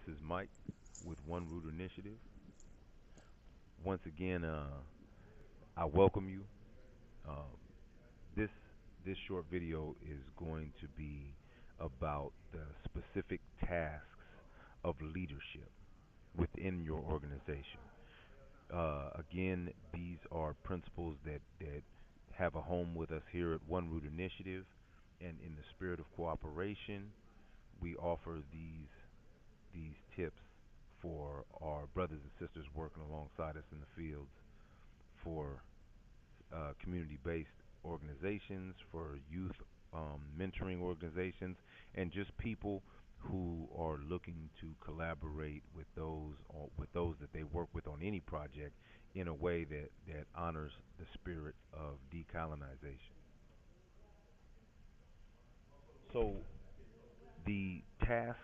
This is Mike with One Root Initiative. Once again, I welcome you. Um, this this short video is going to be about the specific tasks of leadership within your organization. Again, these are principles that have a home with us here at One Root Initiative, and in the spirit of cooperation, we offer these tips for our brothers and sisters working alongside us in the fields for community-based organizations, for youth mentoring organizations, and just people who are looking to collaborate with those that they work with on any project in a way that honors the spirit of decolonization. So the tasks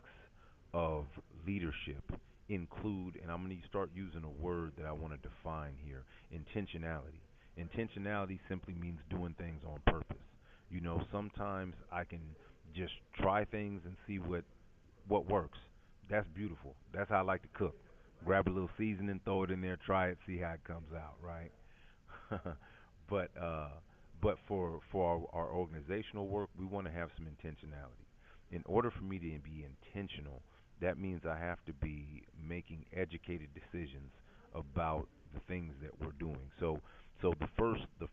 of leadership include, and I'm going to start using a word that I want to define here, intentionality. Intentionality simply means doing things on purpose. Sometimes I can just try things and see what works. That's beautiful. That's how I like to cook. Grab a little seasoning, throw it in there, try it, see how it comes out, right? but uh, but for our organizational work, we want to have some intentionality. In order for me to be intentional, that means I have to be making educated decisions about the things that we're doing. So the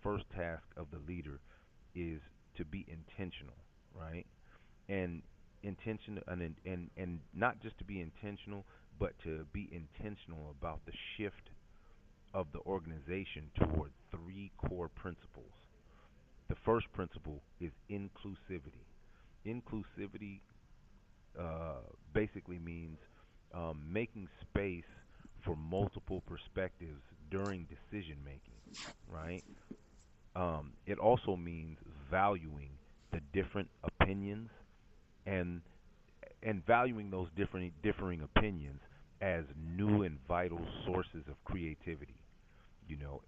first task of the leader is to be intentional, right? And and not just to be intentional, but to be intentional about the shift of the organization toward three core principles. The first principle is inclusivity. Inclusivity uh, basically means making space for multiple perspectives during decision making, right? It also means valuing the different opinions and valuing those differing opinions as new and vital sources of creativity.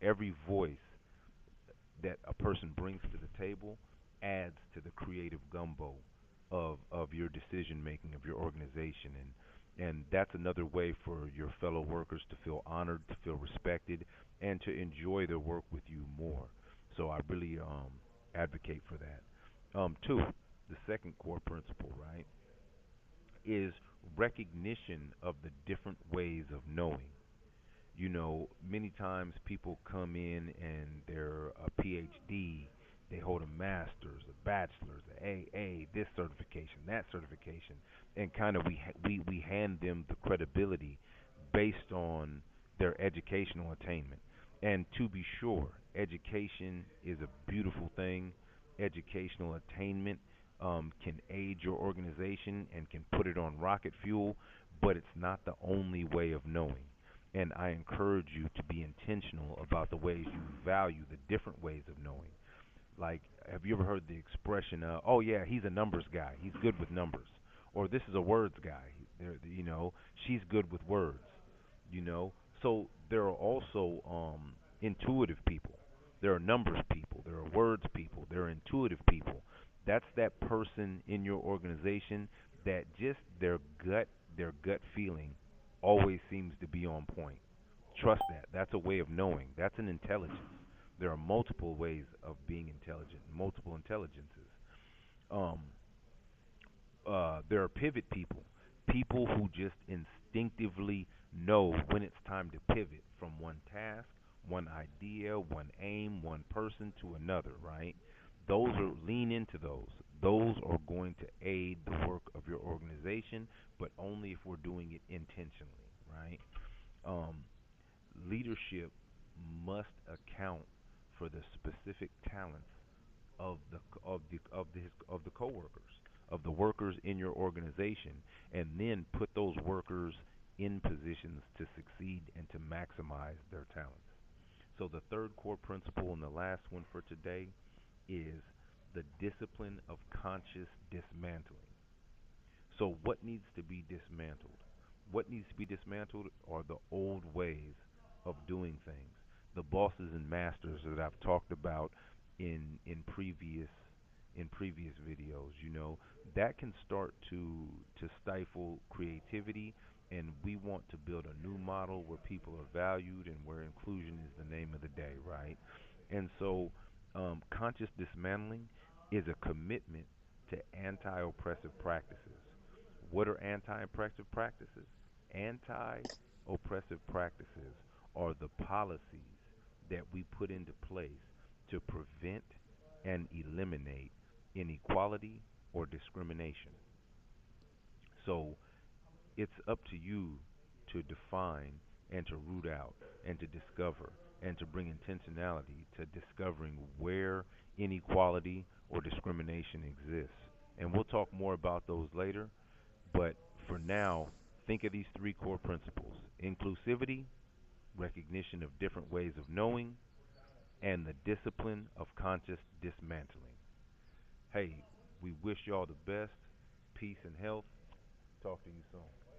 Every voice that a person brings to the table adds to the creative gumbo of your decision making of your organization, and that's another way for your fellow workers to feel honored, to feel respected, and to enjoy their work with you more. So I really advocate for that. Two, the second core principle, right, is recognition of the different ways of knowing. Many times people come in and they're a PhD, they hold a master's, a bachelor's, a AA, this certification, that certification, and kind of we hand them the credibility based on their educational attainment. And to be sure, education is a beautiful thing. Educational attainment can aid your organization and can put it on rocket fuel, but it's not the only way of knowing. And I encourage you to be intentional about the ways you value the different ways of knowing. Like, have you ever heard the expression, "Oh yeah, he's a numbers guy. He's good with numbers," or "This is a words guy. She's good with words." You know, so there are also intuitive people. There are numbers people. There are words people. There are intuitive people. That's that person in your organization that just their gut feeling always seems to be on point. Trust that. That's a way of knowing. That's an intelligence. There are multiple ways of being intelligent, multiple intelligences. Um, there are pivot people, people who just instinctively know when it's time to pivot from one task, one idea, one aim, one person to another, right? Those are lean into those. Those are going to aid the work of your organization, but only if we're doing it intentionally, right? Um, Leadership must account for the specific talents of the coworkers, of the workers in your organization, and then put those workers in positions to succeed and to maximize their talents. So the third core principle and the last one for today is the discipline of conscious dismantling. So what needs to be dismantled? What needs to be dismantled are the old ways of doing things. The bosses and masters that I've talked about in previous videos, that can start to stifle creativity and we want to build a new model where people are valued and where inclusion is the name of the day, right? And so, conscious dismantling is a commitment to anti oppressive practices. What are anti oppressive practices? Anti oppressive practices are the policies that we put into place to prevent and eliminate inequality or discrimination. So, it's up to you to define and to root out and to discover and to bring intentionality to discovering where inequality or discrimination exists. And we'll talk more about those later, but for now, think of these three core principles: inclusivity, recognition of different ways of knowing, and the discipline of conscious dismantling. Hey, we wish y'all the best, peace, and health. Talk to you soon.